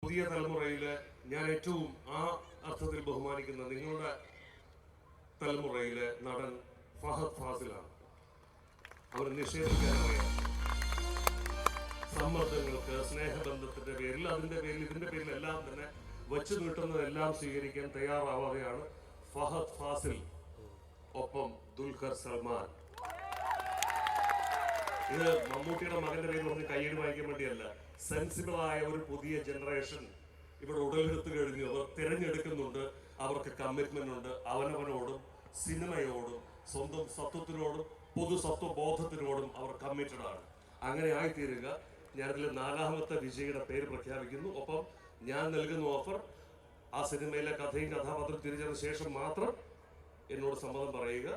പുതിയ തലമുറയിലെ ഞാൻ ഏറ്റവും ആ അർത്ഥത്തിൽ ബഹുമാനിക്കുന്ന നിങ്ങളുടെ തലമുറയിലെ നടൻ ഫഹദ് ഫാസിലാണ്. അവർ നിഷേധിക്കാനറിയാം. സമ്മർദ്ദങ്ങൾക്ക്, സ്നേഹബന്ധത്തിന്റെ പേരിൽ, അതിന്റെ പേരിൽ, ഇതിന്റെ പേരിൽ എല്ലാം തന്നെ വച്ചു നീട്ടുന്നതെല്ലാം സ്വീകരിക്കാൻ തയ്യാറാവാതെയാണ് ഫഹദ് ഫാസിൽ ഒപ്പം ദുൽഖർ സൽമാൻ. ഇത് മമ്മൂട്ടിയുടെ മകന്റെ പേര് പറഞ്ഞ് കയ്യടി വാങ്ങിക്കാൻ വേണ്ടിയല്ല. സെൻസിബിളായ ഒരു പുതിയ ജനറേഷൻ ഇവിടെ ഉടലെടുത്ത് കഴിഞ്ഞു. അവർ തിരഞ്ഞെടുക്കുന്നുണ്ട്. അവർക്ക് കമ്മിറ്റ്മെന്റ് ഉണ്ട്. അവനവനോടും സിനിമയോടും സ്വന്തം സത്വത്തിനോടും പൊതുസത്വബോധത്തിനോടും അവർ കമ്മിറ്റഡ് ആണ്. അങ്ങനെ ആയിത്തീരുക. ഞാനതിൽ 4ാമത്തെ വിജയിയുടെ പേര് പ്രഖ്യാപിക്കുന്നു. ഒപ്പം ഞാൻ നൽകുന്ന ഓഫർ, ആ സിനിമയിലെ കഥയും കഥാപാത്രം തിരിച്ചതിന് ശേഷം മാത്രം എന്നോട് സമ്മതം പറയുക.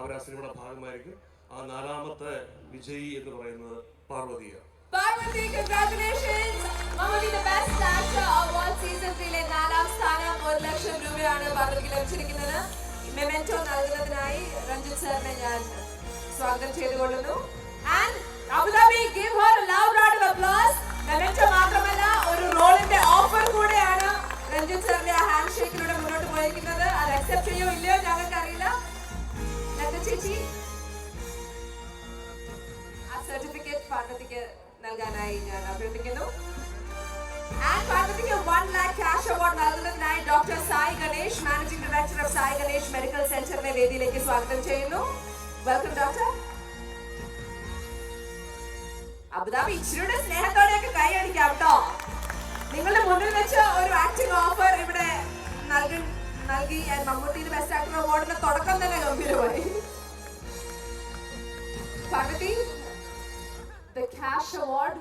അവർ ആ സിനിമയുടെ ഭാഗമായിരിക്കും. ആ 4ാമത്തെ വിജയി എന്ന് പറയുന്നത് പാർവതിയാണ്. Parvati, congratulations! Mammootty, the best actor award season 3 4ാം സ്ഥാനം 1 ലക്ഷം രൂപയാണ് പാർവതിക്ക് ലഭിച്ചിരിക്കുന്നത്. മെമെന്റോ നൽകുന്നതിനായി രഞ്ജിത്ത് സാറിനെ ഞാൻ സ്വാഗതം ചെയ്തുകൊള്ളുന്നു. And Abu Dhabi, give her a loud round of applause. Memento മാത്രമല്ല, ഒരു റോളിന്റെ ഓഫർ കൂടെയാണ് രഞ്ജിത്ത് സാറിന്റെ ആ ഹാൻഡ് ഷേക്കിലൂടെ മുന്നോട്ട് പോയിരിക്കുന്നത്. അത് അക്സെപ്റ്റ് ചെയ്യോ ഇല്ലയോ ഞങ്ങൾക്ക് അറിയില്ല. ചേച്ചി ആ സർട്ടിഫിക്കറ്റ് പാർവതിക്ക് നൽകാനായി ഞാൻ അഭ്യർത്ഥിക്കുന്നു. And പാർവതിക്ക് 1 lakh cash award നൽകുന്നതിനായി doctor Sai Ganesh, managing director of Sai Ganesh medical സെന്ററിനെ വേദിയിലേക്ക് സ്വാഗതം ചെയ്യുന്നു. Welcome doctor. അബുദാബി ഇച്ചിരിയുടെ സ്നേഹത്തോടെയൊക്കെ കൈയടിക്കാം കേട്ടോ. നിങ്ങളുടെ മുന്നിൽ വെച്ച് ഒരു ആക്ടിംഗ് ഓഫർ ഇവിടെ നൽകി. മമ്മൂട്ടിയുടെ ബെസ്റ്റ് ആക്ടർ അവാർഡിന്റെ തുടക്കം തന്നെ ഗംഭീരമായി. Parvathi, the cash award.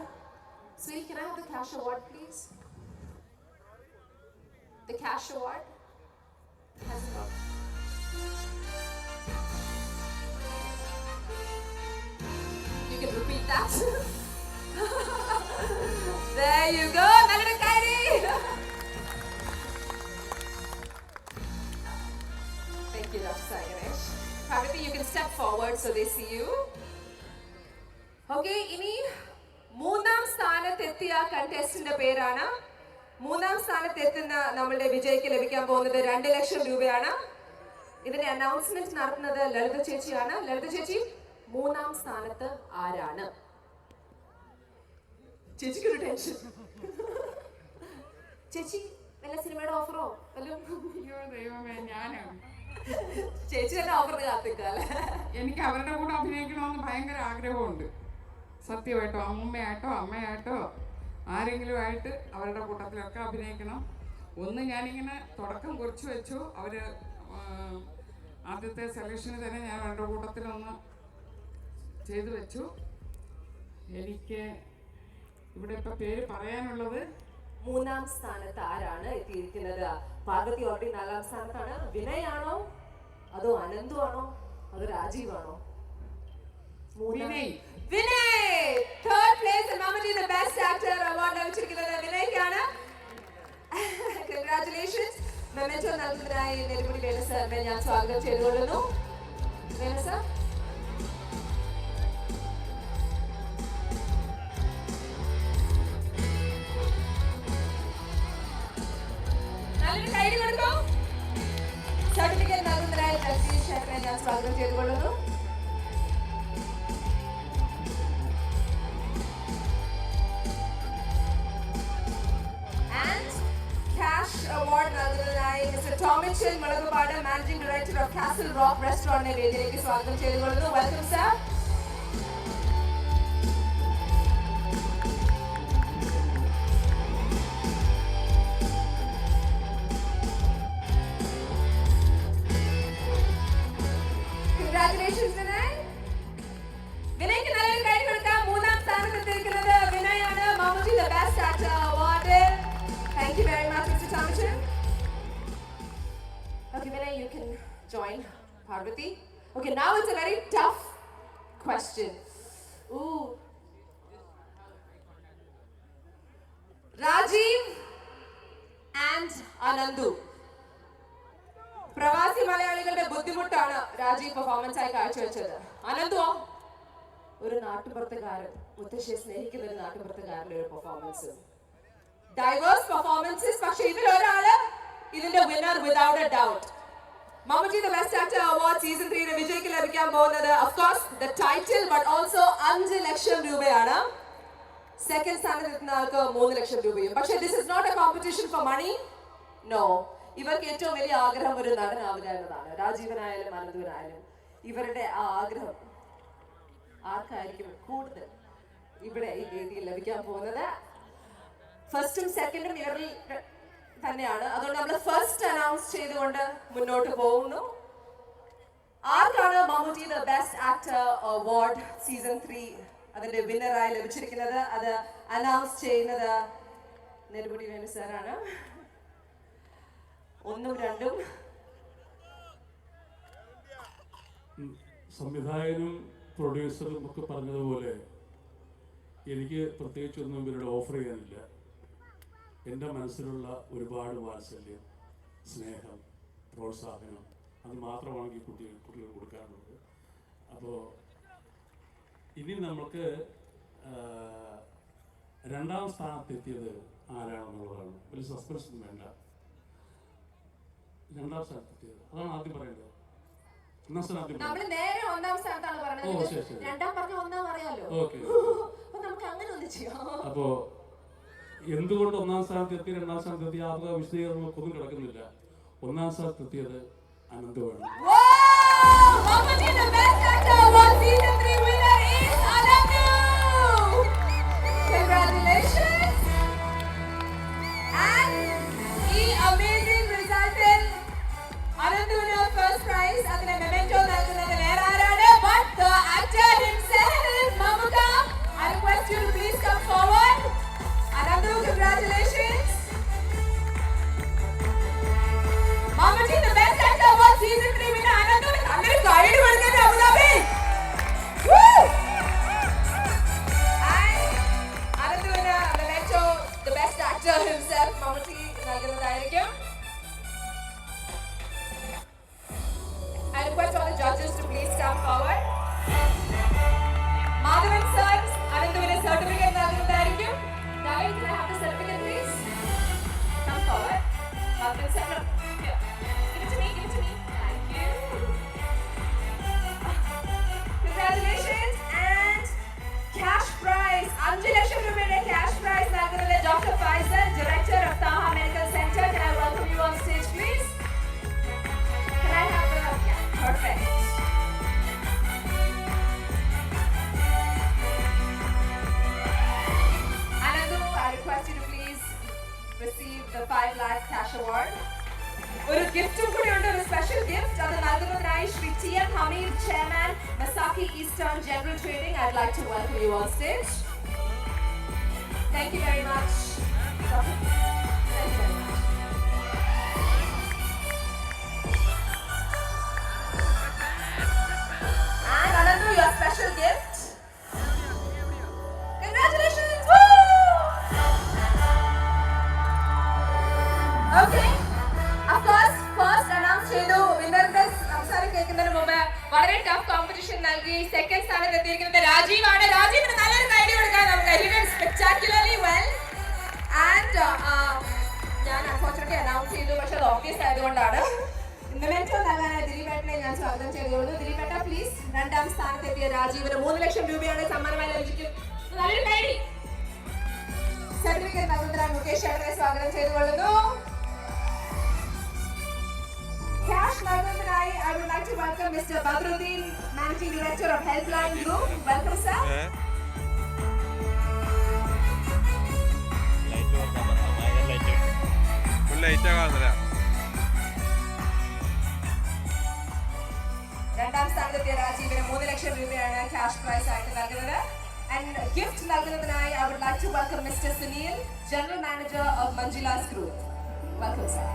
Sweet, can I have the cash award, please? The cash award has come. You can repeat that. There you go. Nalina Kairi. Thank you, Dr. Sai Ganesh. Parvati, you can step forward so they see you. Okay, ഇനി 3ാം സ്ഥാനത്തെത്തിയ കണ്ടസ്റ്റന്റിന്റെ പേരാണ്. 3ാം സ്ഥാനത്തെത്തുന്ന നമ്മളുടെ വിജയിക്ക് ലഭിക്കാൻ പോകുന്നത് 2 ലക്ഷം രൂപയാണ്. ഇതിന്റെ announcement നടത്തുന്നത് ലളിത ചേച്ചിയാണ്. ലളിത ചേച്ചി, 3ാം സ്ഥാനത്ത് ആരാണ്? ചേച്ചിക്കൊരു ടെൻഷൻ. ചേച്ചി വല്ല സിനിമയുടെ ഓഫറോ വല്ലതും? ചേച്ചി തന്നെ ഓഫറിന് കാത്തിക്കല്ലേ? എനിക്ക് അവരുടെ കൂടെ അഭിനയിക്കണമെന്ന് ഭയങ്കര ആഗ്രഹമുണ്ട്. സത്യമായിട്ടോ, അമ്മയായിട്ടോ ആരെങ്കിലും ആയിട്ട് അവരുടെ കൂട്ടത്തിലൊക്കെ അഭിനയിക്കണം. ഒന്ന് ഞാനിങ്ങനെ തുടക്കം കുറിച്ച് വെച്ചു. അവർ ആദ്യത്തെ സെലക്ഷന് തന്നെ ഞാൻ അവരുടെ കൂട്ടത്തിലൊന്ന് ചെയ്തു വെച്ചു. എനിക്ക് ഇവിടെ ഇപ്പം പേര് പറയാനുള്ളത്, 3ാം സ്ഥാനത്ത് ആരാണ് എത്തിയിരിക്കുന്നത്? പാർവതി ഓൾറെഡി 4ാം സ്ഥാനത്താണ്. വിനയ് ആണോ, അതോ അനന്തു ആണോ, അതോ രാജീവ് ആണോ? Vinay. Third place in Mammootty the best actor award ലഭിച്ചിരിക്കുന്നത് വിനയ്ക്കാണ്. Congratulations. മെമെന്റോ നൽകുന്നതിനായി നെടുമുടി വേണു സാറിനെ ഞാൻ സ്വാഗതം ചെയ്തുകൊള്ളുന്നു. വേണു സാർ, നല്ലൊരു കൈ കൊടുക്കൂ. സർട്ടിഫിക്കറ്റ് നൽകുന്നതിനായി ജഗദീഷ് ശേഖരനെ ഞാൻ സ്വാഗതം ചെയ്തുകൊള്ളുന്നു. Award നൽകുന്നതിനായി Mr. Tomichil Malagapad, Managing Director of Castle Rock Restaurant നെ വേദിയിലേക്ക് സ്വാഗതം ചെയ്തുകൊള്ളുന്നു. Welcome sir. Congratulations വിനയ്. വിനയ്ക്ക് നല്ലൊരു കൈ കൊടുക്കാം. 3ാം സ്ഥാനത്തെത്തിയിരിക്കുന്നത് വിനയാണ്. Mammootty the best actor award. Thank you very much, Mr. Tomichil. Okay, Vinay, you can join Parvati. Okay, now it's a very tough question. Ooh. Rajiv and Anandu. പ്രവാസി മലയാളികളുടെ ബുദ്ധിമുട്ടാണ് രാജീവ് പെർഫോമൻസ് ആയി കാഴ്ചവെച്ചത്. അനന്തുവോ ഒരു നാട്ടുപുറത്തുകാരൻ, മുത്തശ്ശിയെ സ്നേഹിക്കുന്ന ഒരു നാട്ടുപുറത്തുകാരന്റെ ഒരു പെർഫോമൻസ്. Diverse performances. പക്ഷെ ഇതിലൊരാള് ഇതിന്റെ winner without a doubt. Mammootty the best actor award season 3 വിജയ്ക്ക് ലഭിക്കാൻ പോകുന്നത് of course the title but also 5 lakh രൂപയാണ്. സെക്കൻഡ് സ്ഥാനത്ത് എത്തുന്ന ആൾക്ക് 3 ലക്ഷം രൂപയും. പക്ഷെ this is not a competition for money. No, ഇവർക്ക് ഏറ്റവും വലിയ ആഗ്രഹം ഒരു നടനാവുക എന്നതാണ്. രാജീവനായാലും അനന്തുവിനായാലും ഇവരുടെ ആ ആഗ്രഹം ആർക്കായിരിക്കും കൂടുതൽ ഇവിടെ ഈ വേദിയിൽ ലഭിക്കാൻ പോകുന്നത്? ഫസ്റ്റും സെക്കൻഡും ഇവരിൽ തന്നെയാണ്. അതുകൊണ്ട് നമ്മൾ ഫസ്റ്റ് അനൗൺസ് ചെയ്തുകൊണ്ട് മുന്നോട്ട് പോകുന്നു. ആർക്കാണ് Mammootty the best actor award season 3 അതിന്റെ വിന്നറായി ലഭിച്ചിരിക്കുന്നത്? അത് അനൗൺസ് ചെയ്യുന്നത് നെടുമുടി വേണു സാറാണ്. 1ഉം 2ഉം സംവിധായകനും പ്രൊഡ്യൂസറും ഒക്കെ പറഞ്ഞതുപോലെ എനിക്ക് പ്രത്യേകിച്ചൊന്നും ഇവരുടെ ഓഫർ ചെയ്യാനില്ല. എൻ്റെ മനസ്സിലുള്ള ഒരുപാട് വാത്സല്യം, സ്നേഹം, പ്രോത്സാഹനം അത് മാത്രമാണ് ഈ കുട്ടികൾ കൊടുക്കാറുള്ളത്. അപ്പോൾ ഇനി നമുക്ക് രണ്ടാം സ്ഥാനത്തെത്തിയത് ആരാണെന്നുള്ളതാണ്. ഒരു സസ്പെൻസ് ഒന്നും വേണ്ട. രണ്ടാം സ്ഥാനത്തെത്തിയത് അതാണ് ആദ്യം പറയേണ്ടത്. ഒന്നാം സ്ഥാനം നമ്മൾ നേരെ ഒന്നാം സ്ഥാനത്താണ് പറഞ്ഞത്. രണ്ടാം പറഞ്ഞ ഒന്നാം അറിയാലോ. ഓക്കെ, നമുക്ക് അങ്ങനെ ഒന്ന് ചെയ്യാം. അപ്പോ എന്തുകൊണ്ട് ഒന്നാം സ്ഥാനത്തെത്തി രണ്ടാം സ്ഥാനത്തെത്തി ആ വിശദീകരണങ്ങൾക്കൊന്നും കിടക്കുന്നില്ല. ഒന്നാം സ്ഥാനത്തെത്തിയത് അനന്തുവാണ്. ഫസ്റ്റ് പ്രൈസ് അതിനെ മെമെന്റോ നൽകുന്നത് വേറെ ആരാണ്? But the actor himself, Mamuka. I request you to please come forward. Anandu, congratulations. Mammootty, the best actor award season 3 winner. Anandu, അങ്ങനെ കൈയ്യടി കൊടുക്കട്ടെ Abu Dhabi. Woo! And Ananduവിന് memento the best actor himself, Mammootty നൽകുന്നതായിരിക്കും. I request all the judges to please come forward. Madhavan sir, Ananduvine certificate നൽകുന്നതായിരിക്കും. Navin, can I have the certificate please? Come forward. Madhavan sir, here. Give it to me, give it to me. Thank you. Congratulations and cash prize. 5 ലക്ഷം രൂപയുടെ cash prize നൽകുന്നത് Dr. Faisal, Director of Taha Medical Center. Can I welcome you on stage please? Can I have the perfect. Anandu, I request you to please receive the 5 lakh cash award. ഒരു ഗിഫ്റ്റും കൂടി ഉണ്ട്, ഒരു special gift. അത് നൽകുന്നതിനായി Shri TM Hamid, Chairman, Masaki Eastern General Trading. I'd like to welcome you on stage. Thank you very much. Thank you very much. And Anandu, your special gift. Congratulations! Woo! Okay. Of course, first announce ചെയ്തു വിന്നറിന്റെ സംസാരം കേൾക്കുന്നതിന് മുമ്പ് വളരെ tough competition നൽകി second സ്ഥാനത്ത് എത്തിയിരിക്കുന്നത് രാജീവാണ്. രാജീവിന് നല്ലൊരു കൈഡി കൊടുക്കാൻ നമുക്ക്. He did spectacularly well. And ഞാൻ അൺഫോർച്യൂനറ്റ്ലി അനൗൺസ് ചെയ്തു, പക്ഷെ അത് ഓബ്വിയസ് ആയതുകൊണ്ടാണ്. മെമെന്റോ നൽകാനായി ദിലീപേട്ടനെ ഞാൻ സ്വാഗതം ചെയ്തുകൊള്ളു. ദിലീപേട്ട പ്ലീസ്. രണ്ടാം സ്ഥാനത്തെത്തിയ രാജീവിന് 3 ലക്ഷം രൂപയാണ് സമ്മാനമായി ലഭിക്കും. നല്ലൊരു കൈഡി. സർട്ടിഫിക്കറ്റ് നൽകുന്നതിനായി മുകേഷ് ചേട്ടനെ സ്വാഗതം ചെയ്തുകൊള്ളുന്നു. Cash നൽകുന്നതിനായി I would like to welcome Mr. Badruddin, Managing Director of Helpline Group. Welcome sir. രണ്ടാം സ്ഥാനത്തെത്തിയ രാജീവിന് 3 ലക്ഷം രൂപയാണ് ക്യാഷ് പ്രൈസ് ആയിട്ട് നൽകുന്നത്. ആൻഡ് ഗിഫ്റ്റ് നൽകുന്നതിനായി I would like to welcome Mr. Sunil, General Manager of Manjila's Group. Welcome sir.